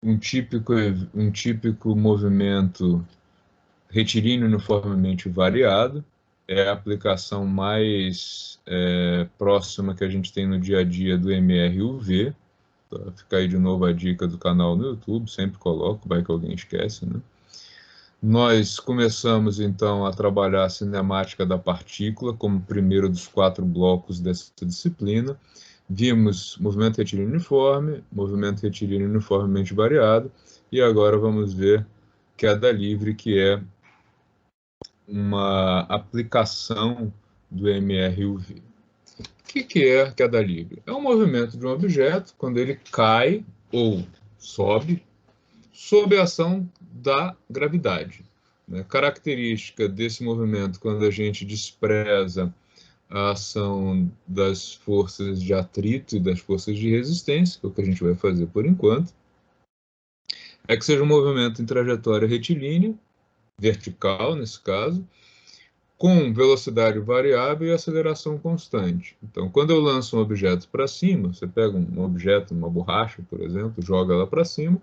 um típico movimento retilíneo uniformemente variado, é a aplicação mais próxima que a gente tem no dia a dia do MRUV. Tá? Fica aí de novo a dica do canal no YouTube, sempre coloco, vai que alguém esquece, né? Nós começamos então a trabalhar a cinemática da partícula como primeiro dos 4 blocos dessa disciplina. Vimos movimento retilíneo uniforme, movimento retilíneo uniformemente variado, e agora vamos ver queda livre, que é uma aplicação do MRUV. O que é queda livre? É um movimento de um objeto quando ele cai ou sobe sob a ação da gravidade. Característica desse movimento, quando a gente despreza a ação das forças de atrito e das forças de resistência, que é o que a gente vai fazer por enquanto, é que seja um movimento em trajetória retilínea, vertical nesse caso, com velocidade variável e aceleração constante. Então, quando eu lanço um objeto para cima, você pega um objeto, uma borracha, por exemplo, joga ela para cima,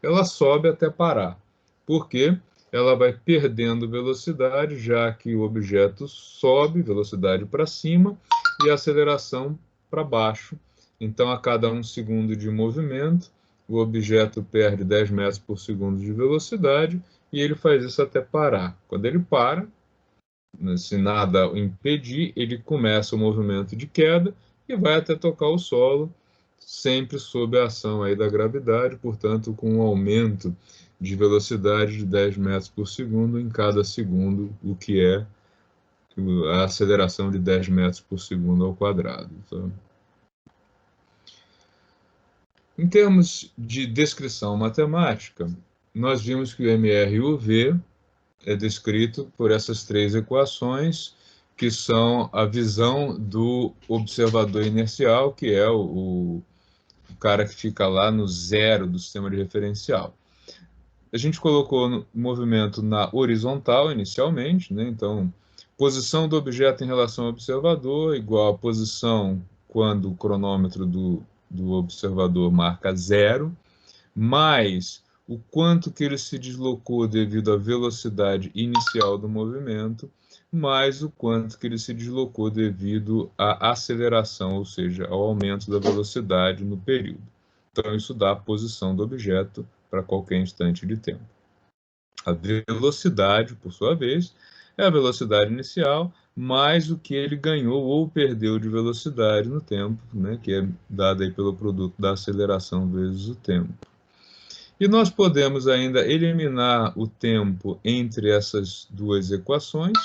ela sobe até parar. Por quê? Ela vai perdendo velocidade, já que o objeto sobe, velocidade para cima, e aceleração para baixo. Então, a cada 1 segundo de movimento, o objeto perde 10 metros por segundo de velocidade, e ele faz isso até parar. Quando ele para, se nada o impedir, ele começa o movimento de queda e vai até tocar o solo, sempre sob a ação aí da gravidade, portanto, com um aumento de velocidade de 10 metros por segundo em cada segundo, o que é a aceleração de 10 metros por segundo ao quadrado. Tá? Em termos de descrição matemática, nós vimos que o MRUV é descrito por essas 3 equações, que são a visão do observador inercial, que é o cara que fica lá no zero do sistema de referencial. A gente colocou o movimento na horizontal inicialmente, né? Então, posição do objeto em relação ao observador igual a posição quando o cronômetro do observador marca 0, mais o quanto que ele se deslocou devido à velocidade inicial do movimento, mais o quanto que ele se deslocou devido à aceleração, ou seja, ao aumento da velocidade no período. Então, isso dá a posição do objeto para qualquer instante de tempo. A velocidade, por sua vez, é a velocidade inicial mais o que ele ganhou ou perdeu de velocidade no tempo, né, que é dada aí pelo produto da aceleração vezes o tempo. E nós podemos ainda eliminar o tempo entre essas 2 equações,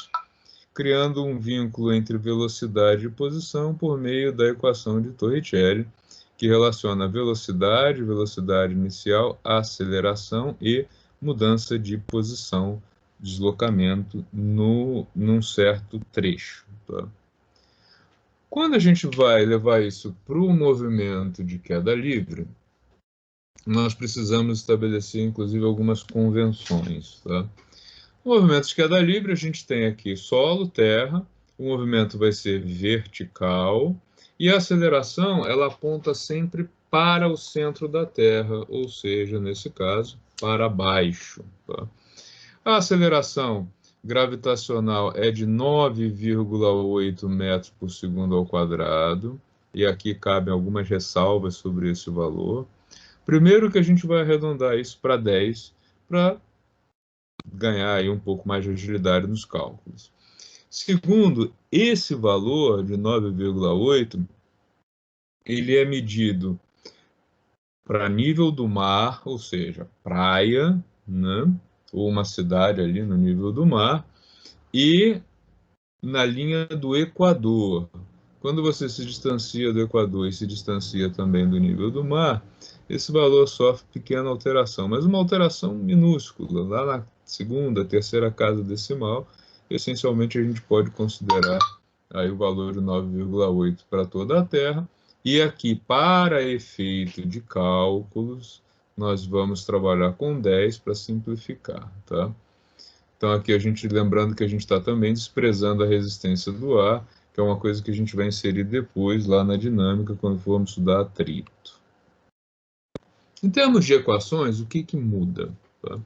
criando um vínculo entre velocidade e posição por meio da equação de Torricelli, que relaciona velocidade, velocidade inicial, aceleração e mudança de posição, deslocamento num certo trecho. Tá? Quando a gente vai levar isso para o movimento de queda livre, nós precisamos estabelecer, inclusive, algumas convenções. Tá? No movimento de queda livre, a gente tem aqui solo, terra, o movimento vai ser vertical, e a aceleração, ela aponta sempre para o centro da Terra, ou seja, nesse caso, para baixo. Tá? A aceleração gravitacional é de 9,8 metros por segundo ao quadrado, e aqui cabem algumas ressalvas sobre esse valor. Primeiro que a gente vai arredondar isso para 10, para ganhar aí um pouco mais de agilidade nos cálculos. Segundo, esse valor de 9,8, ele é medido para nível do mar, ou seja, praia, né? Ou uma cidade ali no nível do mar, e na linha do Equador. Quando você se distancia do Equador e se distancia também do nível do mar, esse valor sofre pequena alteração, mas uma alteração minúscula. Lá na segunda, terceira casa decimal, essencialmente a gente pode considerar aí o valor de 9,8 para toda a Terra. E aqui, para efeito de cálculos, nós vamos trabalhar com 10 para simplificar, tá? Então, aqui a gente, lembrando que a gente está também desprezando a resistência do ar, que é uma coisa que a gente vai inserir depois lá na dinâmica, quando formos estudar atrito. Em termos de equações, o que muda? Tá?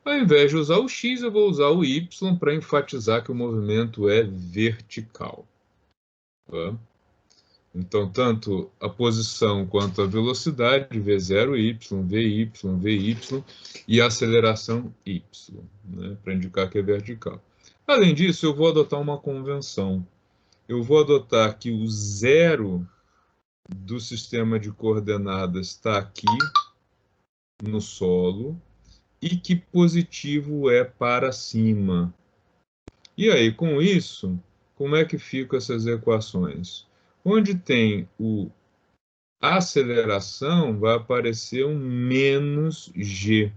Ao invés de usar o x, eu vou usar o y para enfatizar que o movimento é vertical. Tá? Então, tanto a posição quanto a velocidade, v0y, vy, vy, e a aceleração y, né, para indicar que é vertical. Além disso, eu vou adotar uma convenção. Eu vou adotar que o zero do sistema de coordenadas está aqui no solo e que positivo é para cima. E aí, com isso, como é que ficam essas equações? Onde tem a aceleração, vai aparecer um menos g,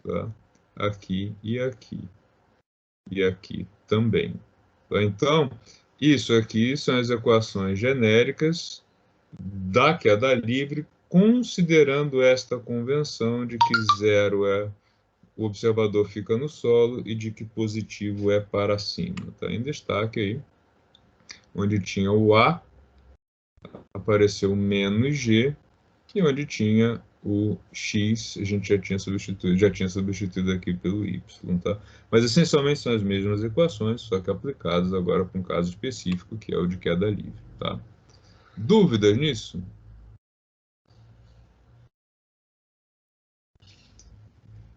tá? Aqui e aqui. E aqui também. Tá? Então, isso aqui são as equações genéricas da queda livre, considerando esta convenção de que zero é o observador fica no solo e de que positivo é para cima. Tá em destaque aí, onde tinha o A, apareceu o menos G, e onde tinha o X, a gente já tinha substituído aqui pelo Y, tá? Mas essencialmente são as mesmas equações, só que aplicadas agora para um caso específico, que é o de queda livre, tá? Dúvidas nisso?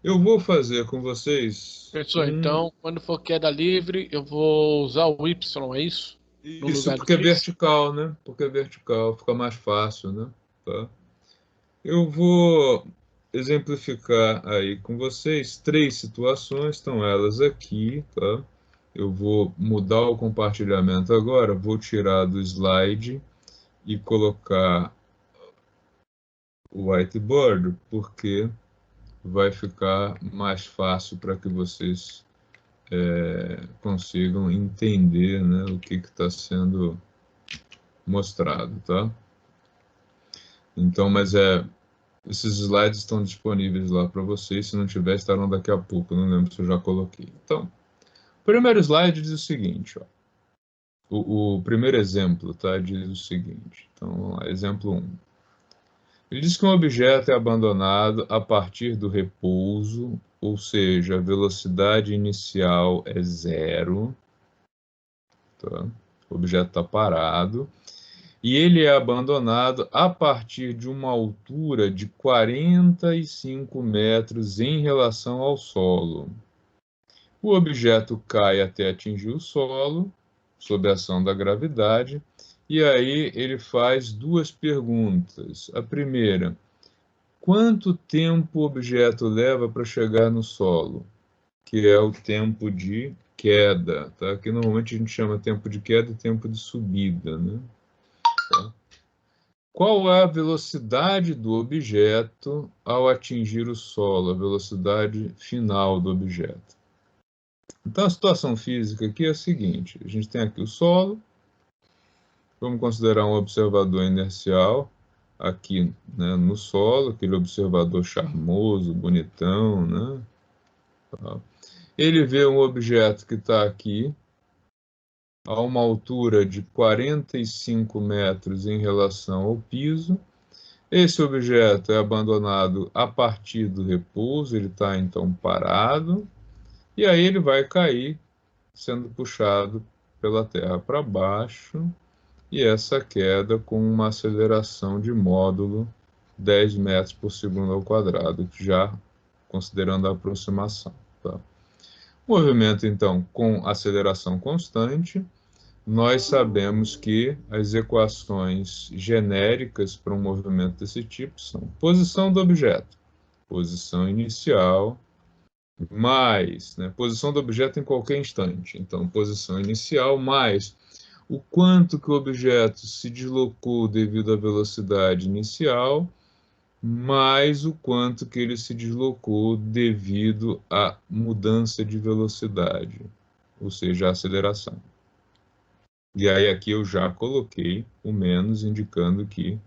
Eu vou fazer com vocês Professor, então, quando for queda livre, eu vou usar o Y, é isso? No Isso lugar do porque é X? vertical, né? Porque é vertical, fica mais fácil, né? Tá? Eu vou exemplificar aí com vocês três situações, estão elas aqui, tá? Eu vou mudar o compartilhamento agora, vou tirar do slide e colocar o whiteboard, porque vai ficar mais fácil para que vocês consigam entender, né, o que está sendo mostrado, tá? Então, esses slides estão disponíveis lá para vocês. Se não tiver, estarão daqui a pouco. Eu não lembro se eu já coloquei. Então, o primeiro slide diz o seguinte, ó. O primeiro exemplo, tá? Diz o seguinte. Então, vamos lá, exemplo 1. Ele diz que um objeto é abandonado a partir do repouso, ou seja, a velocidade inicial é zero, tá? O objeto está parado. E ele é abandonado a partir de uma altura de 45 metros em relação ao solo. O objeto cai até atingir o solo, sob a ação da gravidade, e aí ele faz duas perguntas. A primeira, quanto tempo o objeto leva para chegar no solo? Que é o tempo de queda, tá? Que normalmente a gente chama tempo de queda e tempo de subida, né? Tá? Qual é a velocidade do objeto ao atingir o solo, a velocidade final do objeto? Então, a situação física aqui é a seguinte: a gente tem aqui o solo, vamos considerar um observador inercial aqui, né, no solo, aquele observador charmoso, bonitão, né? Ele vê um objeto que está aqui, a uma altura de 45 metros em relação ao piso. Esse objeto é abandonado a partir do repouso, ele está então parado, e aí ele vai cair, sendo puxado pela Terra para baixo, e essa queda com uma aceleração de módulo 10 metros por segundo ao quadrado, já considerando a aproximação. Tá? Movimento, então, com aceleração constante, nós sabemos que as equações genéricas para um movimento desse tipo são posição do objeto, posição inicial, mais, né, posição do objeto em qualquer instante. Então, posição inicial mais o quanto que o objeto se deslocou devido à velocidade inicial, mais o quanto que ele se deslocou devido à mudança de velocidade, ou seja, a aceleração. E aí aqui eu já coloquei o menos, indicando que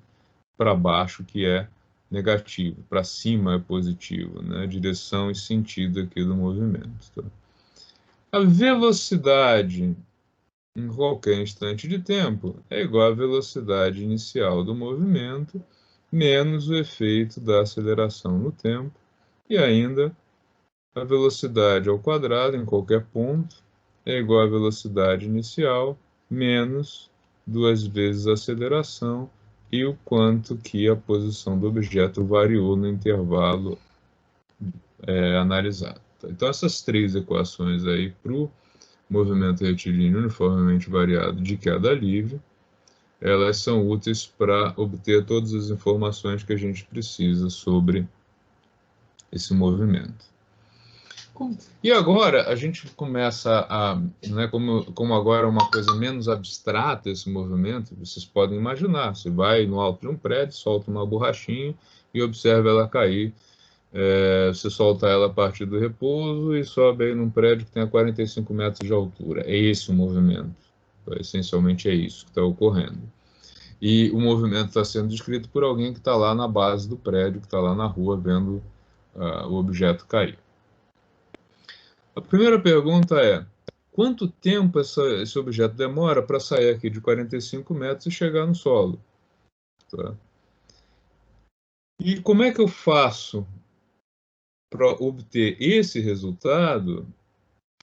para baixo que é negativo, para cima é positivo, né? Direção e sentido aqui do movimento. Tá? A velocidade em qualquer instante de tempo é igual à velocidade inicial do movimento menos o efeito da aceleração no tempo, e ainda a velocidade ao quadrado em qualquer ponto é igual à velocidade inicial menos 2 vezes a aceleração e o quanto que a posição do objeto variou no intervalo analisado. Então, essas três equações aí para o movimento retilíneo uniformemente variado de queda livre, elas são úteis para obter todas as informações que a gente precisa sobre esse movimento. E agora a gente começa a, né, como agora é uma coisa menos abstrata esse movimento, vocês podem imaginar, você vai no alto de um prédio, solta uma borrachinha e observa ela cair. Você solta ela a partir do repouso e sobe aí num prédio que tem 45 metros de altura. É esse o movimento. Então, essencialmente é isso que está ocorrendo. E o movimento está sendo descrito por alguém que está lá na base do prédio, que está lá na rua vendo o objeto cair. A primeira pergunta é: quanto tempo esse objeto demora para sair aqui de 45 metros e chegar no solo? Tá? E como é que eu faço para obter esse resultado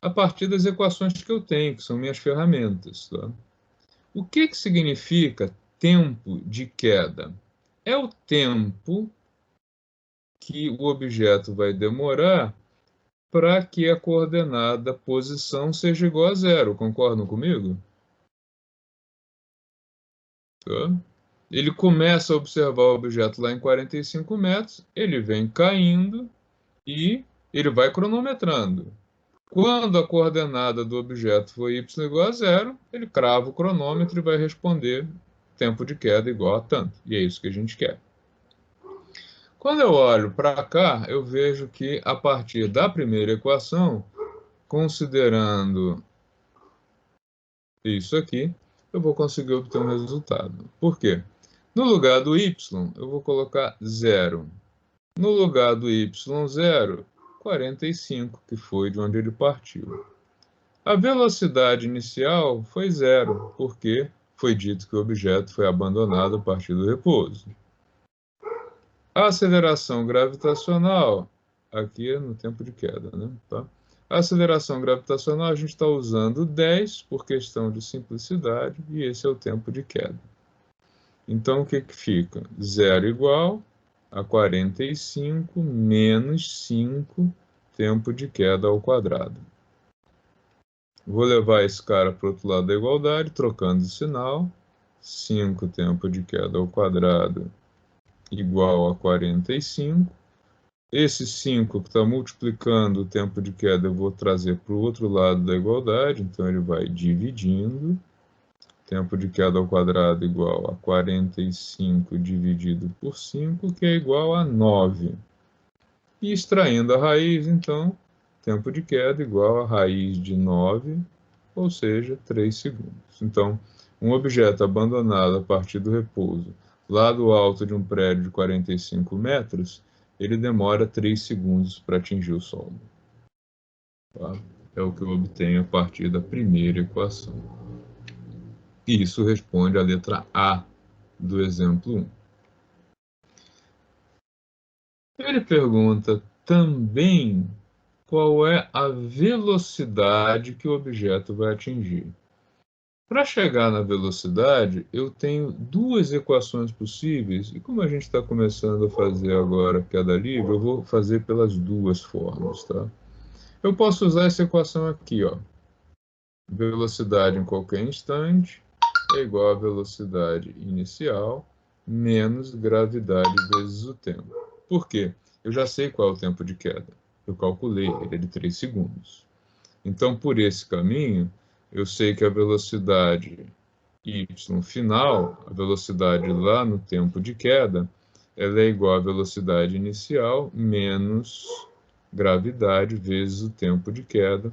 a partir das equações que eu tenho, que são minhas ferramentas? Tá? O que significa tempo de queda? É o tempo que o objeto vai demorar para que a coordenada posição seja igual a zero. Concordam comigo? Tá? Ele começa a observar o objeto lá em 45 metros, ele vem caindo e ele vai cronometrando. Quando a coordenada do objeto for y igual a zero, ele crava o cronômetro e vai responder tempo de queda igual a tanto. E é isso que a gente quer. Quando eu olho para cá, eu vejo que a partir da primeira equação, considerando isso aqui, eu vou conseguir obter um resultado. Por quê? No lugar do y, eu vou colocar 0. No lugar do y0, 45, que foi de onde ele partiu. A velocidade inicial foi 0, porque foi dito que o objeto foi abandonado a partir do repouso. A aceleração gravitacional, aqui é no tempo de queda, né? Tá? A aceleração gravitacional a gente está usando 10 por questão de simplicidade, e esse é o tempo de queda. Então, o que fica? 0 igual a 45 menos 5 tempo de queda ao quadrado. Vou levar esse cara para o outro lado da igualdade, trocando de sinal. 5 tempo de queda ao quadrado igual a 45. Esse 5 que está multiplicando o tempo de queda eu vou trazer para o outro lado da igualdade, então ele vai dividindo. Tempo de queda ao quadrado igual a 45 dividido por 5, que é igual a 9. E extraindo a raiz, então, tempo de queda igual a raiz de 9, ou seja, 3 segundos. Então, um objeto abandonado a partir do repouso, lá do alto de um prédio de 45 metros, ele demora 3 segundos para atingir o solo. Tá? É o que eu obtenho a partir da primeira equação. E isso responde à letra A do exemplo 1. Ele pergunta também qual é a velocidade que o objeto vai atingir. Para chegar na velocidade, eu tenho duas equações possíveis, e como a gente está começando a fazer agora queda livre, eu vou fazer pelas duas formas. Tá? Eu posso usar essa equação aqui, ó. Velocidade em qualquer instante é igual a velocidade inicial menos gravidade vezes o tempo. Por quê? Eu já sei qual é o tempo de queda. Eu calculei, ele é de 3 segundos. Então, por esse caminho, eu sei que a velocidade y final, a velocidade lá no tempo de queda, ela é igual à velocidade inicial menos gravidade vezes o tempo de queda.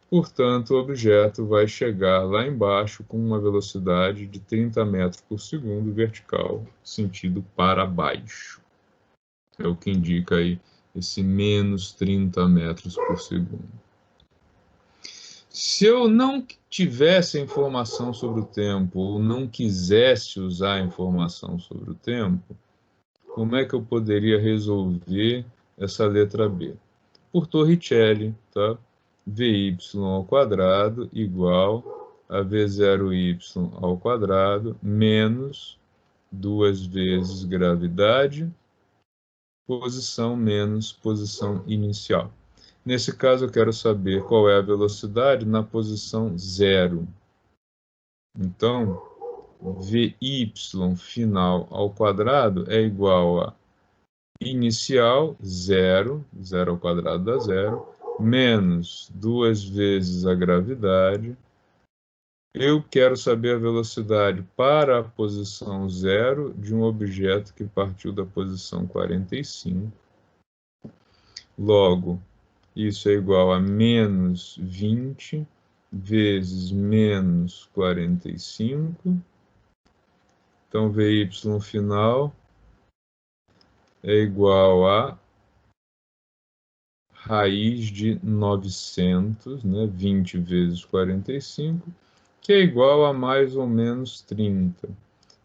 Portanto, o objeto vai chegar lá embaixo com uma velocidade de 30 metros por segundo vertical, sentido para baixo. É o que indica aí esse menos 30 metros por segundo. Se eu não tivesse a informação sobre o tempo, ou não quisesse usar a informação sobre o tempo, como é que eu poderia resolver essa letra B? Por Torricelli, tá? Vy ao quadrado igual a V0y ao quadrado menos 2 vezes gravidade, posição menos posição inicial. Nesse caso, eu quero saber qual é a velocidade na posição 0. Então, Vy final ao quadrado é igual a inicial, 0, 0 ao quadrado dá 0, menos 2 vezes a gravidade. Eu quero saber a velocidade para a posição 0 de um objeto que partiu da posição 45. Logo, isso é igual a menos 20 vezes menos 45. Então, Vy final é igual a raiz de 900, né? 20 vezes 45, que é igual a mais ou menos 30.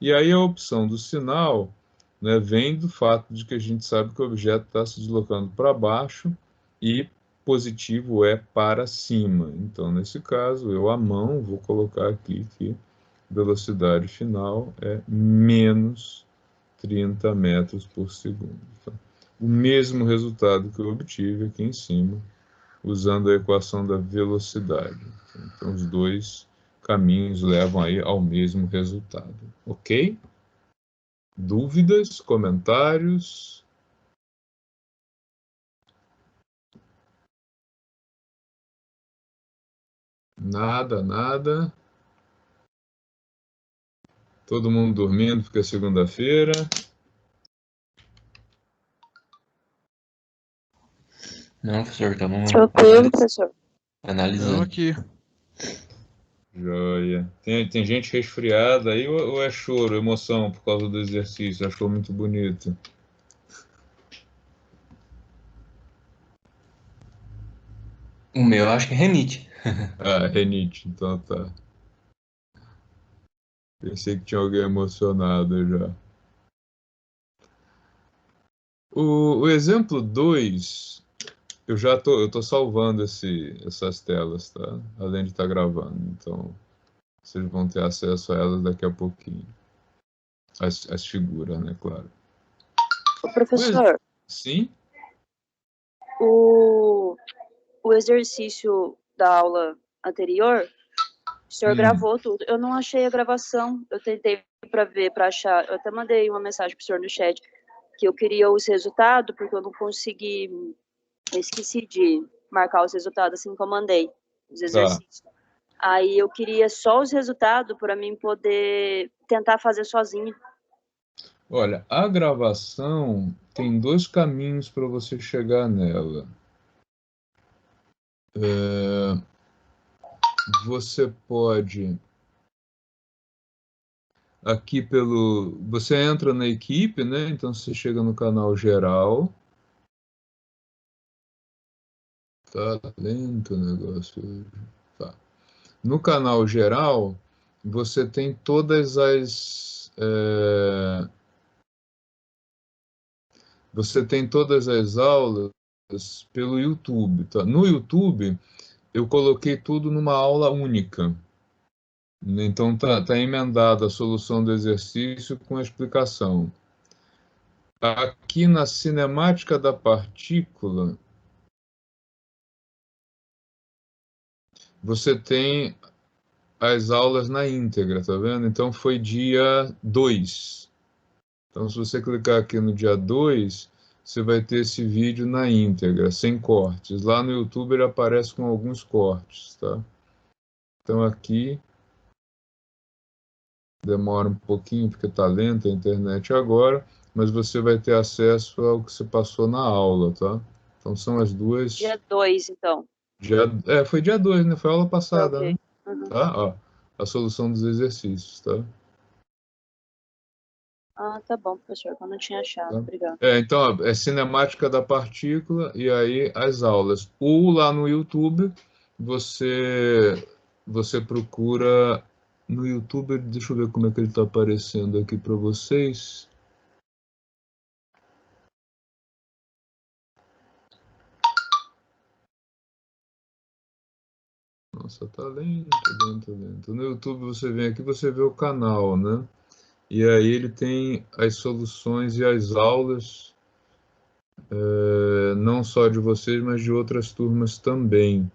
E aí a opção do sinal, né, vem do fato de que a gente sabe que o objeto está se deslocando para baixo e positivo é para cima. Então, nesse caso, eu à mão vou colocar aqui que velocidade final é menos 30 metros por segundo. Então, o mesmo resultado que eu obtive aqui em cima, usando a equação da velocidade. Então, os dois caminhos levam aí ao mesmo resultado. Ok? Dúvidas? Comentários? Nada, nada. Todo mundo dormindo porque é segunda-feira. Não, professor, estamos Tranquilo, professor. analisando. Aqui. Joia. Tem gente resfriada aí ou é choro, emoção por causa do exercício? Achou muito bonito. O meu acho que é renite. Ah, renite, então tá. Pensei que tinha alguém emocionado já. O exemplo 2, eu tô salvando essas telas, tá? Além de estar gravando. Então, vocês vão ter acesso a elas daqui a pouquinho. As figuras, né? Claro. Ô, professor, Sim? o, o exercício da aula anterior, o senhor gravou tudo. Eu não achei a gravação. Eu tentei para ver, para achar. Eu até mandei uma mensagem pro senhor no chat que eu queria os resultados, porque eu não consegui. Eu esqueci de marcar os resultados assim que eu mandei, os exercícios. Aí eu queria só os resultados para mim poder tentar fazer sozinho. Olha, a gravação tem dois caminhos para você chegar nela. Você pode aqui você entra na equipe, né? Então você chega no canal geral. Tá lento o negócio hoje. Tá. No canal geral, você tem todas as aulas pelo YouTube, tá? No YouTube, eu coloquei tudo numa aula única. Então tá emendada a solução do exercício com a explicação. Aqui na cinemática da partícula, você tem as aulas na íntegra, tá vendo? Então foi dia 2. Então, se você clicar aqui no dia 2, você vai ter esse vídeo na íntegra, sem cortes. Lá no YouTube ele aparece com alguns cortes, tá? Então aqui demora um pouquinho porque está lenta a internet agora, mas você vai ter acesso ao que você passou na aula, tá? Então são as duas. Dia 2, então. Foi dia 2, né? Foi a aula passada, Ok. né? Uhum. Tá? Ó, a solução dos exercícios, tá? Ah, tá bom, professor. Eu não tinha achado. Tá? Obrigado. Então, ó, é cinemática da partícula e aí as aulas. Ou lá no YouTube, você procura no YouTube, deixa eu ver como é que ele está aparecendo aqui para vocês. Nossa, tá lento, lento, lento. No YouTube você vem aqui, você vê o canal, né? E aí ele tem as soluções e as aulas, não só de vocês, mas de outras turmas também.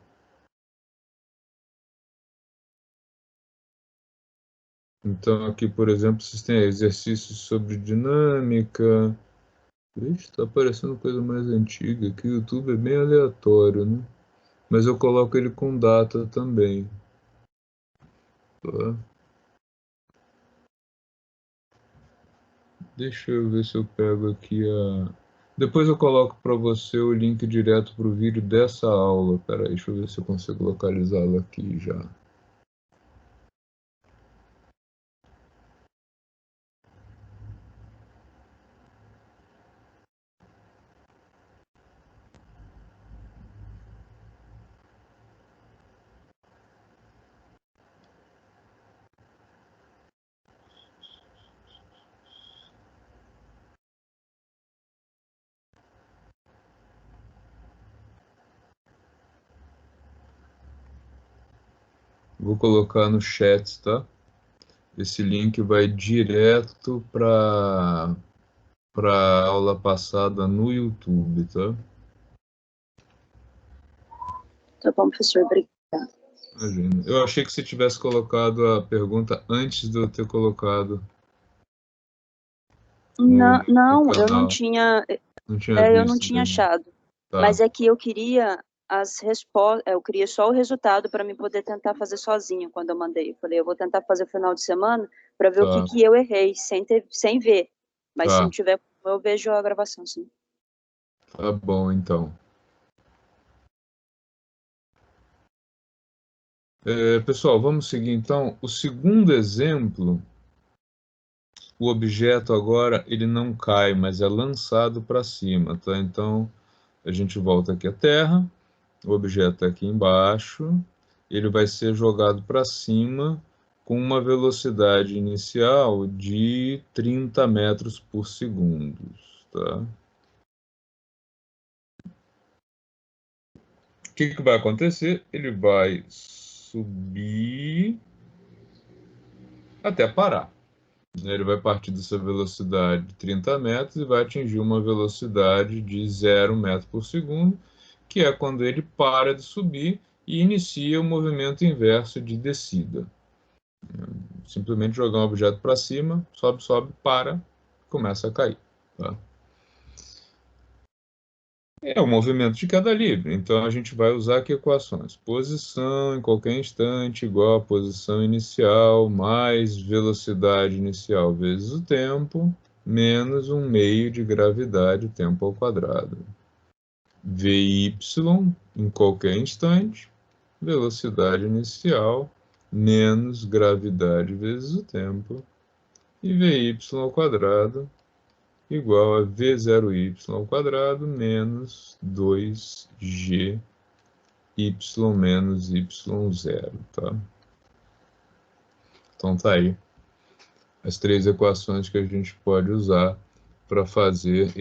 Então aqui, por exemplo, vocês têm exercícios sobre dinâmica. Ixi, tá aparecendo coisa mais antiga, que o YouTube é bem aleatório, né? Mas eu coloco ele com data também. Tá? Deixa eu ver se eu pego aqui a... Depois eu coloco para você o link direto para o vídeo dessa aula. Peraí, deixa eu ver se eu consigo localizá-lo aqui já. Vou colocar no chat, tá? Esse link vai direto para a aula passada no YouTube, tá? Tá bom, professor, obrigada. Imagina. Eu achei que você tivesse colocado a pergunta antes de eu ter colocado Não, no eu não canal. tinha, Não tinha eu não visto tinha ainda. achado. Tá. Mas é que eu queria as respostas, eu queria só o resultado para me poder tentar fazer sozinha quando eu mandei. Eu falei, eu vou tentar fazer o final de semana para ver o Tá. que eu errei, sem ver. Mas se Tá. não tiver, eu vejo a gravação, sim. Tá bom, então. Pessoal, vamos seguir então. O segundo exemplo, o objeto agora ele não cai, mas é lançado para cima, tá? Então a gente volta aqui à Terra, o objeto está aqui embaixo, ele vai ser jogado para cima com uma velocidade inicial de 30 metros por segundo, tá? O que vai acontecer? Ele vai subir até parar. Ele vai partir dessa velocidade de 30 metros e vai atingir uma velocidade de 0 metro por segundo, que é quando ele para de subir e inicia o movimento inverso de descida. Simplesmente jogar um objeto para cima, sobe, sobe, para, começa a cair. Tá? É o movimento de queda livre, então a gente vai usar aqui equações. Posição em qualquer instante igual a posição inicial mais velocidade inicial vezes o tempo, menos um meio de gravidade, tempo ao quadrado. Vy em qualquer instante, velocidade inicial menos gravidade vezes o tempo, e Vy ao quadrado igual a V0y ao quadrado menos 2gy menos y0, tá? Então tá aí as três equações que a gente pode usar para fazer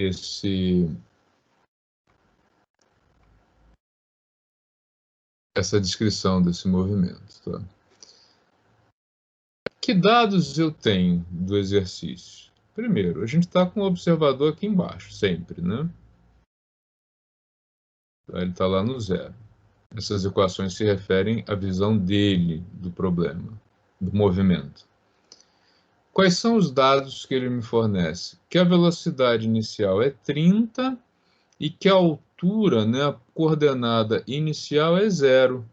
essa descrição desse movimento, tá? Que dados eu tenho do exercício? Primeiro, a gente está com o observador aqui embaixo, sempre, né? Ele está lá no zero. Essas equações se referem à visão dele do problema, do movimento. Quais são os dados que ele me fornece? Que a velocidade inicial é 30 e que a altura, né, a coordenada inicial é 0.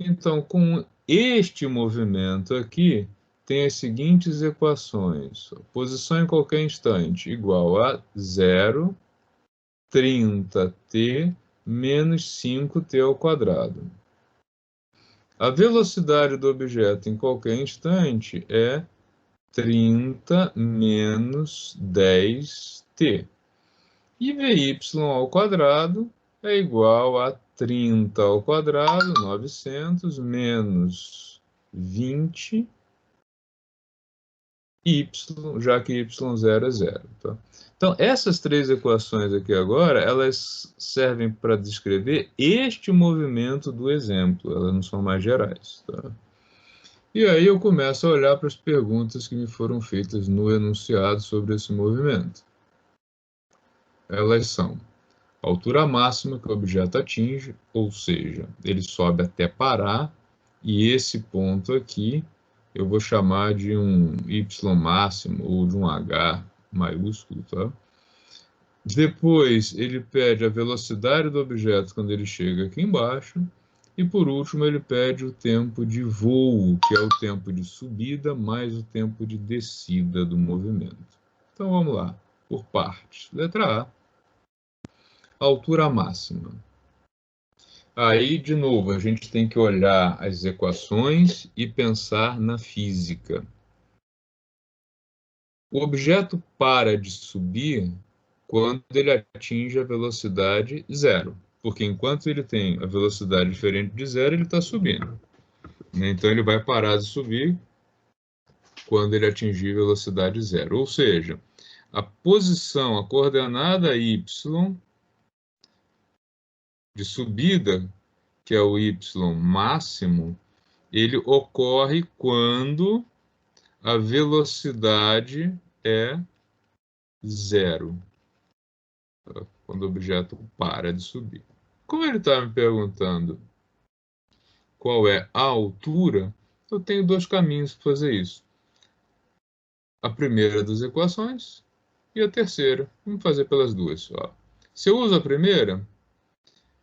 Então, com este movimento aqui, tem as seguintes equações. Posição em qualquer instante igual a 0, 30t menos 5t ao quadrado. A velocidade do objeto em qualquer instante é 30 menos 10t. E Vy ao quadrado é igual a 30 ao quadrado, 900, menos 20 y, já que y0 é 0. Tá? Então, essas três equações aqui agora, elas servem para descrever este movimento do exemplo, elas não são mais gerais. Tá? E aí eu começo a olhar para as perguntas que me foram feitas no enunciado sobre esse movimento. Elas são: a altura máxima que o objeto atinge, ou seja, ele sobe até parar, e esse ponto aqui eu vou chamar de um y máximo ou de um h maiúsculo, tá? Depois ele pede a velocidade do objeto quando ele chega aqui embaixo, e por último ele pede o tempo de voo, que é o tempo de subida mais o tempo de descida do movimento. Então vamos lá, por partes. Letra A. Altura máxima. Aí, de novo, a gente tem que olhar as equações e pensar na física. O objeto para de subir quando ele atinge a velocidade zero, porque enquanto ele tem a velocidade diferente de zero, ele está subindo. Então, ele vai parar de subir quando ele atingir a velocidade zero. Ou seja, a posição, a coordenada y de subida, que é o y máximo, ele ocorre quando a velocidade é zero, quando o objeto para de subir. Como ele está me perguntando qual é a altura, eu tenho dois caminhos para fazer isso. A primeira das equações e a terceira. Vamos fazer pelas duas. Ó. Se eu uso a primeira,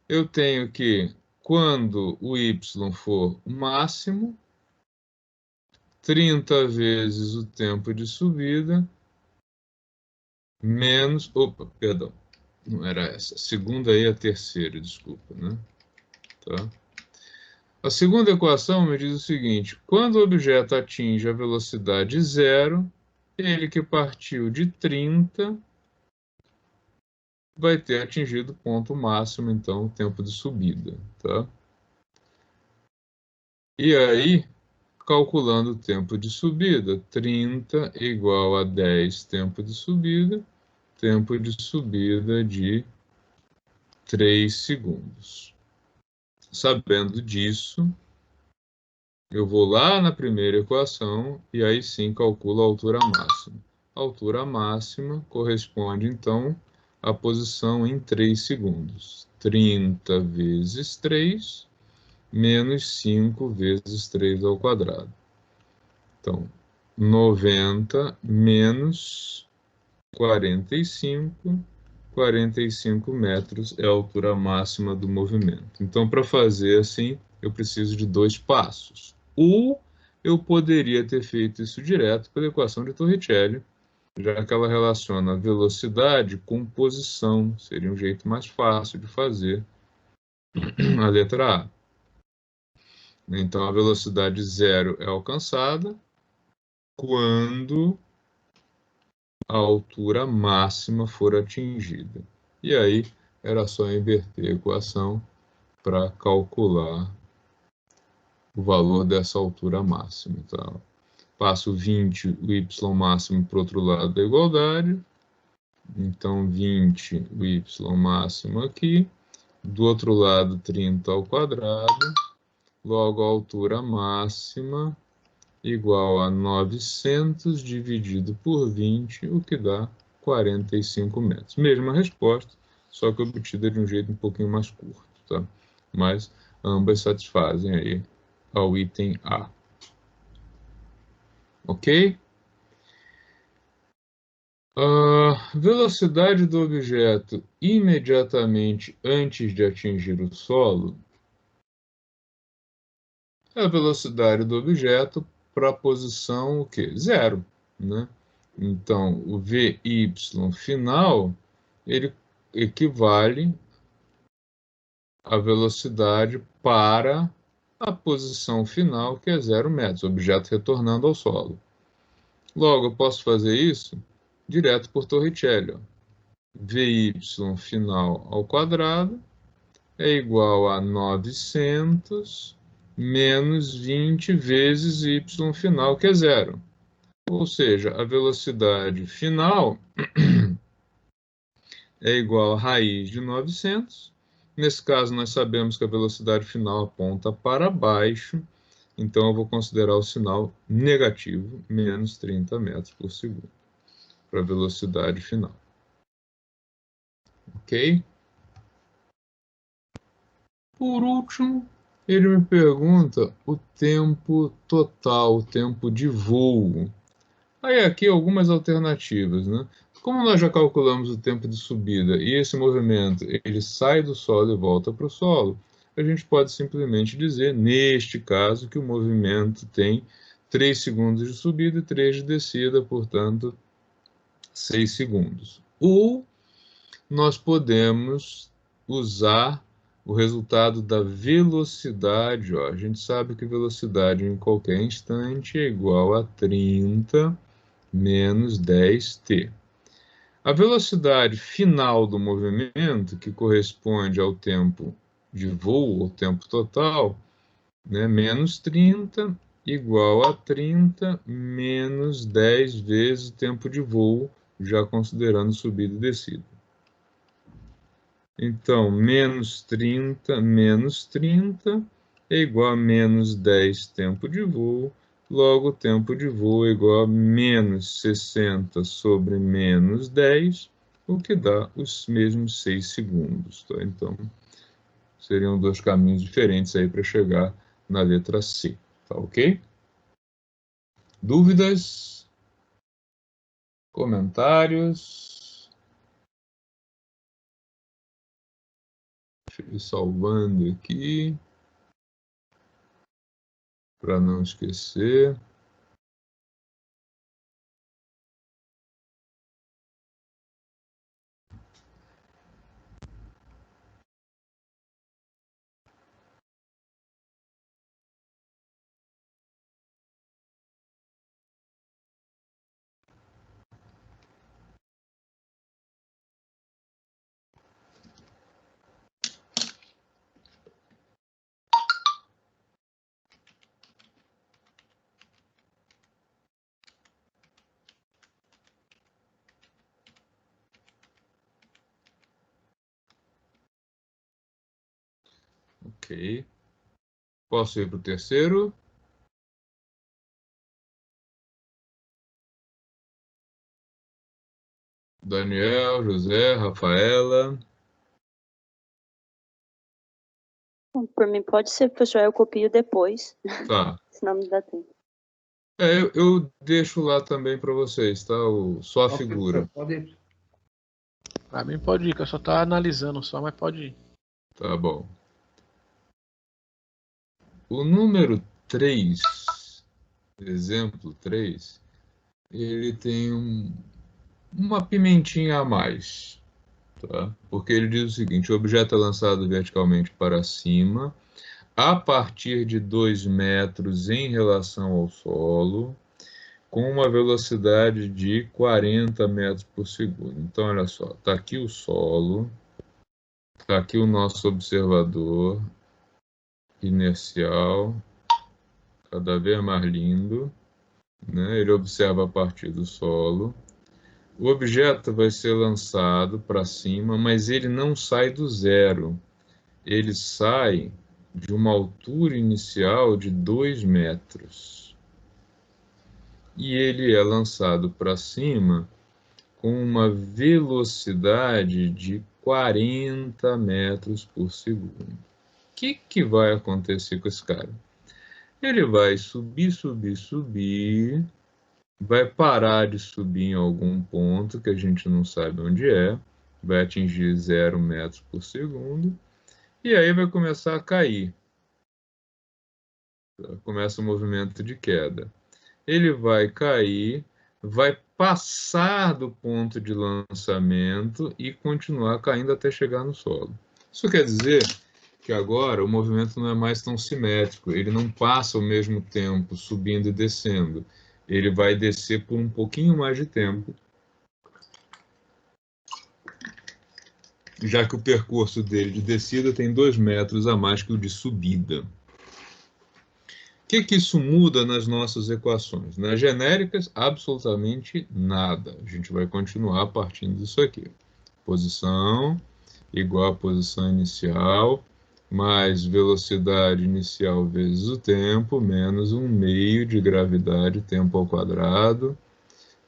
eu tenho que, quando o y for máximo, 30 vezes o tempo de subida, menos... Opa, perdão, não era essa. A segunda e a terceira, desculpa, né? Tá? A segunda equação me diz o seguinte: quando o objeto atinge a velocidade zero, ele que partiu de 30 vai ter atingido o ponto máximo, então, o tempo de subida. Tá? E aí, calculando o tempo de subida, 30 igual a 10 tempo de subida de 3 segundos. Sabendo disso, eu vou lá na primeira equação e aí sim calculo a altura máxima. A altura máxima corresponde, então, à posição em 3 segundos. 30 vezes 3 menos 5 vezes 3 ao quadrado. Então, 90 menos 45, 45 metros é a altura máxima do movimento. Então, para fazer assim, eu preciso de dois passos. Ou eu poderia ter feito isso direto pela equação de Torricelli, já que ela relaciona velocidade com posição. Seria um jeito mais fácil de fazer a letra A. Então, a velocidade zero é alcançada quando a altura máxima for atingida. E aí, era só inverter a equação para calcular o valor dessa altura máxima. Tá? Passo 20, o y máximo para o outro lado da igualdade. Então, 20, o y máximo aqui. Do outro lado, 30 ao quadrado. Logo, a altura máxima igual a 900 dividido por 20, o que dá 45 metros. Mesma resposta, só que obtida de um jeito um pouquinho mais curto. Tá? Mas ambas satisfazem aí ao item A. Ok? A velocidade do objeto imediatamente antes de atingir o solo é a velocidade do objeto para a posição o quê? Zero. Né? Então, o VY final ele equivale à velocidade para a posição final, que é 0 metros, o objeto retornando ao solo. Logo, eu posso fazer isso direto por Torricelli. Ó. VY final ao quadrado é igual a 900 menos 20 vezes y final, que é zero. Ou seja, a velocidade final é igual a raiz de 900. Nesse caso, nós sabemos que a velocidade final aponta para baixo, então eu vou considerar o sinal negativo, menos 30 metros por segundo, para a velocidade final. Ok? Por último, ele me pergunta o tempo total, o tempo de voo. Aí aqui algumas alternativas, né? Como nós já calculamos o tempo de subida e esse movimento ele sai do solo e volta para o solo, a gente pode simplesmente dizer, neste caso, que o movimento tem 3 segundos de subida e 3 de descida, portanto, 6 segundos. Ou nós podemos usar o resultado da velocidade. Ó. A gente sabe que velocidade em qualquer instante é igual a 30 menos 10t. A velocidade final do movimento, que corresponde ao tempo de voo, o tempo total, né, menos 30 igual a 30 menos 10 vezes o tempo de voo, já considerando subida e descida. Então, menos 30 é igual a menos 10 tempo de voo, logo o tempo de voo é igual a menos 60 sobre menos 10, o que dá os mesmos 6 segundos. Tá? Então, seriam dois caminhos diferentes aí para chegar na letra C. Tá ok? Dúvidas? Comentários? Deixa eu ir salvando aqui, para não esquecer. Ok. Posso ir para o terceiro? Daniel, José, Rafaela. Por mim pode ser, professor, eu copio depois. Tá. Senão não dá tempo. Eu deixo lá também para vocês, tá? Só a figura. Pode ir. Pra mim pode ir, que eu só tô analisando só, mas pode ir. Tá bom. O número 3, exemplo 3, ele tem uma pimentinha a mais, tá? Porque ele diz o seguinte: o objeto é lançado verticalmente para cima, a partir de 2 metros em relação ao solo, com uma velocidade de 40 metros por segundo. Então, olha só, está aqui o solo, está aqui o nosso observador inercial, cada vez mais lindo, né? Ele observa a partir do solo. O objeto vai ser lançado para cima, mas ele não sai do zero. Ele sai de uma altura inicial de 2 metros. E ele é lançado para cima com uma velocidade de 40 metros por segundo. O que vai acontecer com esse cara? Ele vai subir, subir, subir, vai parar de subir em algum ponto que a gente não sabe onde é, vai atingir 0 metros por segundo, e aí vai começar a cair. Começa o movimento de queda. Ele vai cair, vai passar do ponto de lançamento e continuar caindo até chegar no solo. Isso quer dizer que agora o movimento não é mais tão simétrico, ele não passa ao mesmo tempo subindo e descendo. Ele vai descer por um pouquinho mais de tempo, já que o percurso dele de descida tem 2 metros a mais que o de subida. que isso muda nas nossas equações? Nas genéricas, absolutamente nada. A gente vai continuar partindo disso aqui. Posição igual a posição inicial, mais velocidade inicial vezes o tempo, menos 1/2 de gravidade, tempo ao quadrado.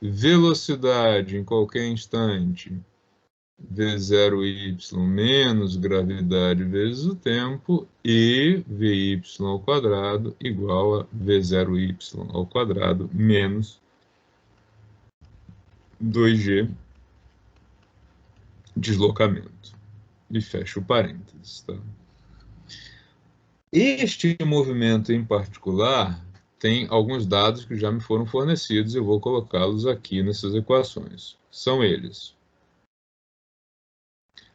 Velocidade em qualquer instante, V0y menos gravidade vezes o tempo, e Vy ao quadrado igual a V0y ao quadrado menos 2g deslocamento. E fecha o parênteses. Tá? Este movimento em particular tem alguns dados que já me foram fornecidos e eu vou colocá-los aqui nessas equações. São eles.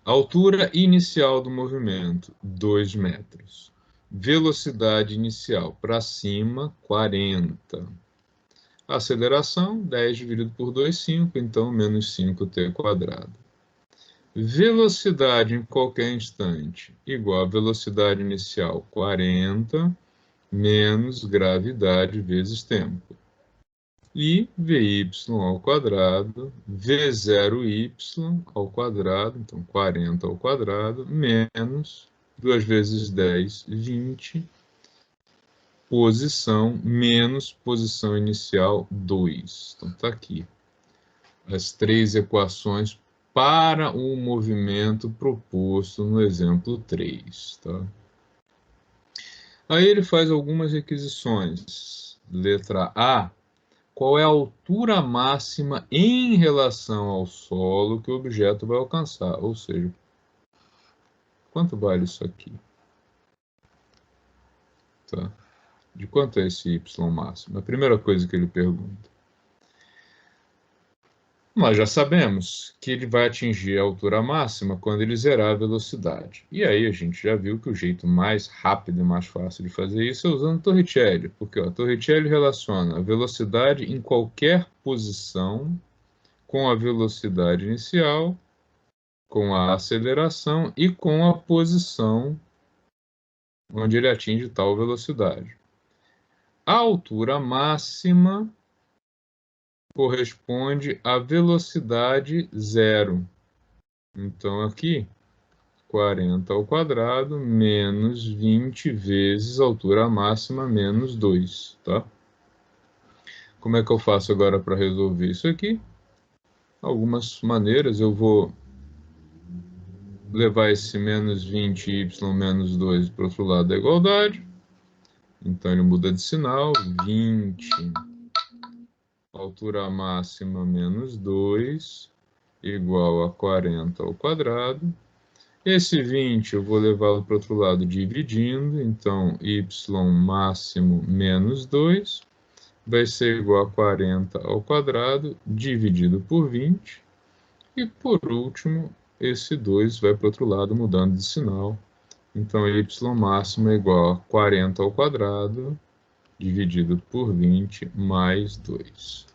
Altura inicial do movimento, 2 metros. Velocidade inicial para cima, 40. Aceleração, 10 dividido por 2, 5, então menos 5t quadrado. Velocidade em qualquer instante, igual a velocidade inicial, 40, menos gravidade vezes tempo. E Vy ao quadrado, V0y ao quadrado, então 40 ao quadrado, menos 2 vezes 10, 20, posição, menos posição inicial, 2. Então está aqui as 3 equações para o movimento proposto no exemplo 3. Tá? Aí ele faz algumas requisições. Letra A. Qual é a altura máxima em relação ao solo que o objeto vai alcançar? Ou seja, quanto vale isso aqui? Tá? De quanto é esse y máximo? A primeira coisa que ele pergunta. Nós já sabemos que ele vai atingir a altura máxima quando ele zerar a velocidade. E aí a gente já viu que o jeito mais rápido e mais fácil de fazer isso é usando Torricelli, porque Torricelli relaciona a velocidade em qualquer posição com a velocidade inicial, com a aceleração e com a posição onde ele atinge tal velocidade. A altura máxima corresponde à velocidade zero. Então, aqui, 40 ao quadrado menos 20 vezes a altura máxima menos 2. Tá? Como é que eu faço agora para resolver isso aqui? Algumas maneiras. Eu vou levar esse menos 20y menos 2 para o outro lado da igualdade. Então, ele muda de sinal. 20... altura máxima menos 2, igual a 40 ao quadrado. Esse 20 eu vou levá-lo para o outro lado dividindo, então y máximo menos 2 vai ser igual a 40 ao quadrado dividido por 20. E por último, esse 2 vai para o outro lado mudando de sinal. Então y máximo é igual a 40 ao quadrado dividido por 20 mais 2.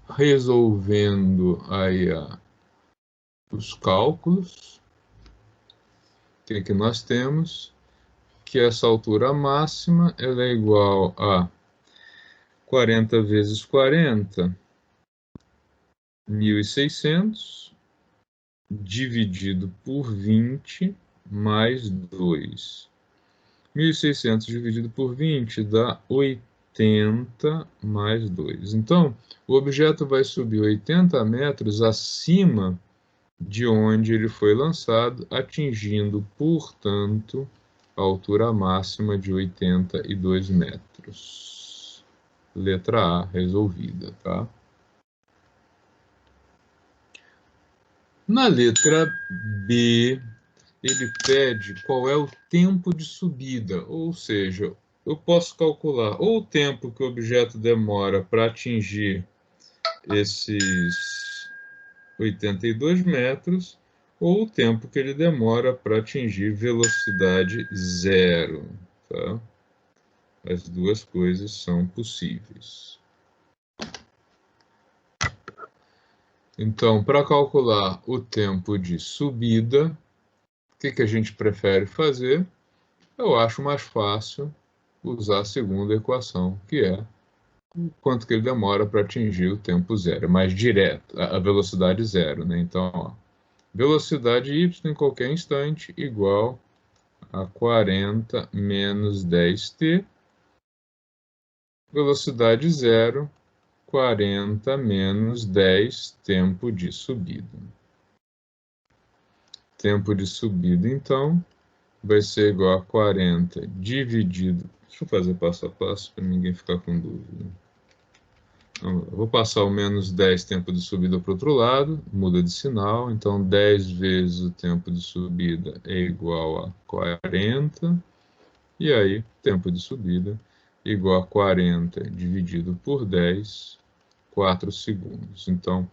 Resolvendo aí os cálculos, o que nós temos? Que essa altura máxima ela é igual a 40 vezes 40, 1.600, dividido por 20 mais 2. 1.600 dividido por 20 dá 80 mais 2. Então, o objeto vai subir 80 metros acima de onde ele foi lançado, atingindo, portanto, a altura máxima de 82 metros. Letra A resolvida, tá? Na letra B, ele pede qual é o tempo de subida, ou seja, eu posso calcular ou o tempo que o objeto demora para atingir esses 82 metros, ou o tempo que ele demora para atingir velocidade zero. Tá? As duas coisas são possíveis. Então, para calcular o tempo de subida, o que a gente prefere fazer? Eu acho mais fácil usar a segunda equação, que é o quanto que ele demora para atingir o tempo zero, mais direto, a velocidade zero, né? Então, ó, velocidade y em qualquer instante igual a 40 menos 10t, velocidade zero, 40 menos 10 tempo de subida. Tempo de subida, então, vai ser igual a 40 dividido... Deixa eu fazer passo a passo para ninguém ficar com dúvida. Então, eu vou passar o menos 10 tempo de subida para o outro lado, muda de sinal, então 10 vezes o tempo de subida é igual a 40, e aí tempo de subida igual a 40 dividido por 10, 4 segundos. Então,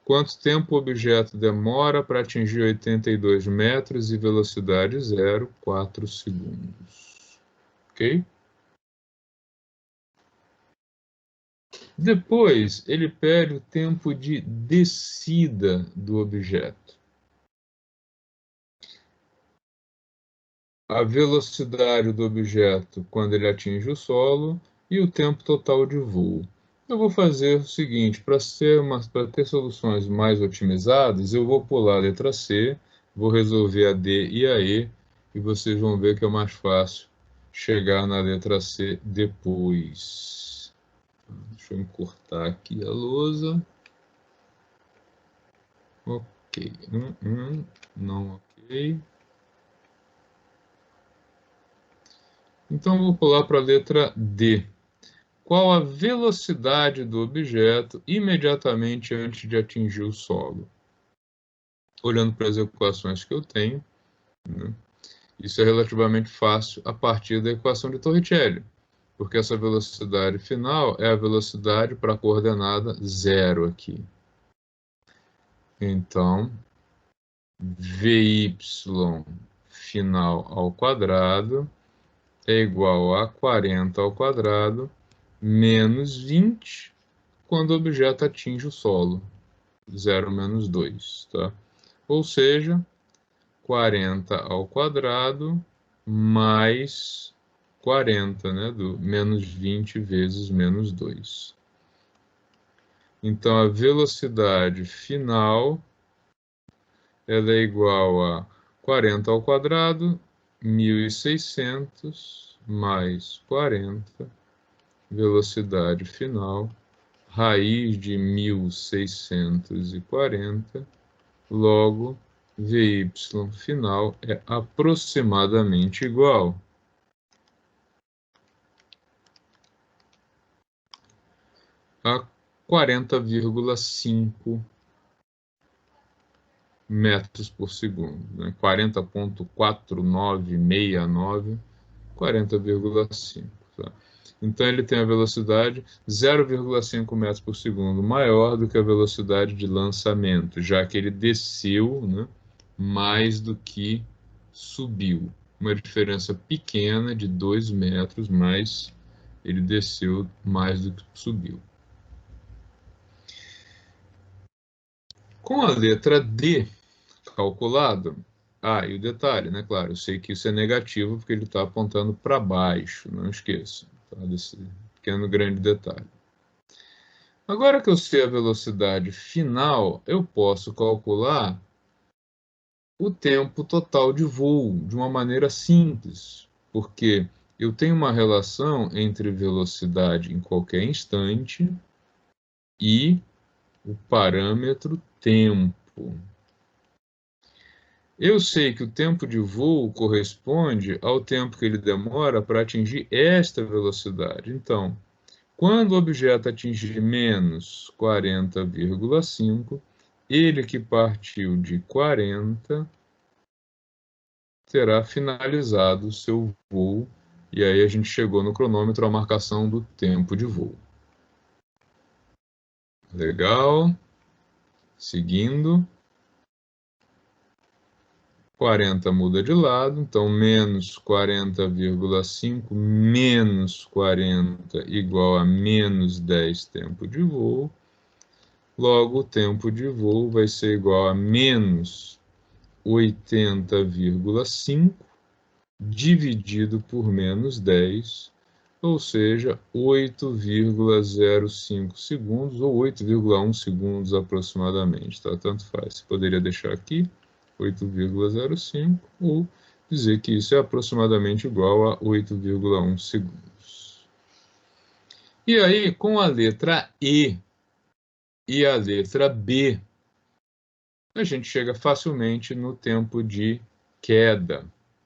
quanto tempo o objeto demora para atingir 82 metros e velocidade zero? 4 segundos. Ok? Depois, ele pede o tempo de descida do objeto. A velocidade do objeto quando ele atinge o solo e o tempo total de voo. Eu vou fazer o seguinte, para ter soluções mais otimizadas, eu vou pular a letra C, vou resolver a D e a E, e vocês vão ver que é mais fácil chegar na letra C depois. Deixa eu encurtar aqui a lousa. Ok. Não ok. Então, vou pular para a letra D. Qual a velocidade do objeto imediatamente antes de atingir o solo? Olhando para as equações que eu tenho, né, isso é relativamente fácil a partir da equação de Torricelli, porque essa velocidade final é a velocidade para a coordenada zero aqui. Então, Vy final ao quadrado é igual a 40 ao quadrado menos 20 quando o objeto atinge o solo. 0 menos 2, tá? Ou seja, 40 ao quadrado mais 40, né? Do menos 20 vezes menos 2. Então, a velocidade final ela é igual a 40 ao quadrado, 1.600 mais 40, velocidade final, raiz de 1.640, logo, Vy final é aproximadamente igual a 40,5 metros por segundo, né? 40,4969, 40,5. Tá? Então, ele tem a velocidade 0,5 metros por segundo, maior do que a velocidade de lançamento, já que ele desceu, né, mais do que subiu. Uma diferença pequena de 2 metros, mas ele desceu mais do que subiu. Com a letra D calculado, e o detalhe, né? Claro, eu sei que isso é negativo porque ele está apontando para baixo, não esqueça, tá? Desse pequeno grande detalhe. Agora que eu sei a velocidade final, eu posso calcular o tempo total de voo de uma maneira simples, porque eu tenho uma relação entre velocidade em qualquer instante e o parâmetro tempo. Eu sei que o tempo de voo corresponde ao tempo que ele demora para atingir esta velocidade. Então, quando o objeto atingir menos 40,5, ele que partiu de 40 terá finalizado o seu voo. E aí a gente chegou no cronômetro a marcação do tempo de voo. Legal. Seguindo. 40 muda de lado, então menos 40,5 menos 40 igual a menos 10 tempo de voo. Logo, o tempo de voo vai ser igual a menos 80,5 dividido por menos 10, ou seja, 8,05 segundos, ou 8,1 segundos aproximadamente, tá? Tanto faz. Você poderia deixar aqui 8,05 ou dizer que isso é aproximadamente igual a 8,1 segundos. E aí, com a letra E e a letra B, a gente chega facilmente no tempo de queda,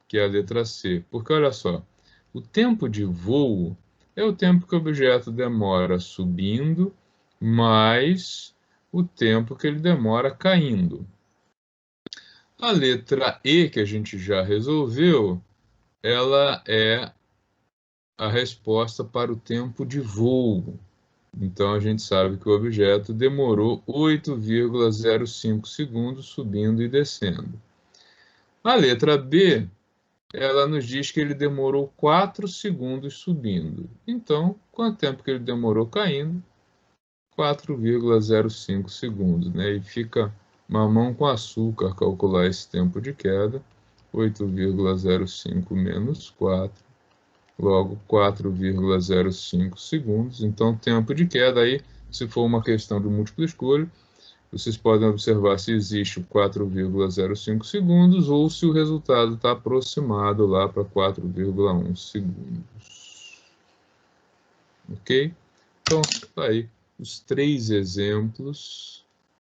que é a letra C. Porque, olha só, o tempo de voo é o tempo que o objeto demora subindo, mais o tempo que ele demora caindo. A letra E, que a gente já resolveu, ela é a resposta para o tempo de voo. Então, a gente sabe que o objeto demorou 8,05 segundos subindo e descendo. A letra B, ela nos diz que ele demorou 4 segundos subindo. Então, quanto tempo que ele demorou caindo? 4,05 segundos, né? E fica mamão com açúcar calcular esse tempo de queda. 8,05 menos 4, logo 4,05 segundos. Então, tempo de queda aí, se for uma questão de múltipla escolha, vocês podem observar se existe 4,05 segundos ou se o resultado está aproximado lá para 4,1 segundos. Ok? Então, tá aí os 3 exemplos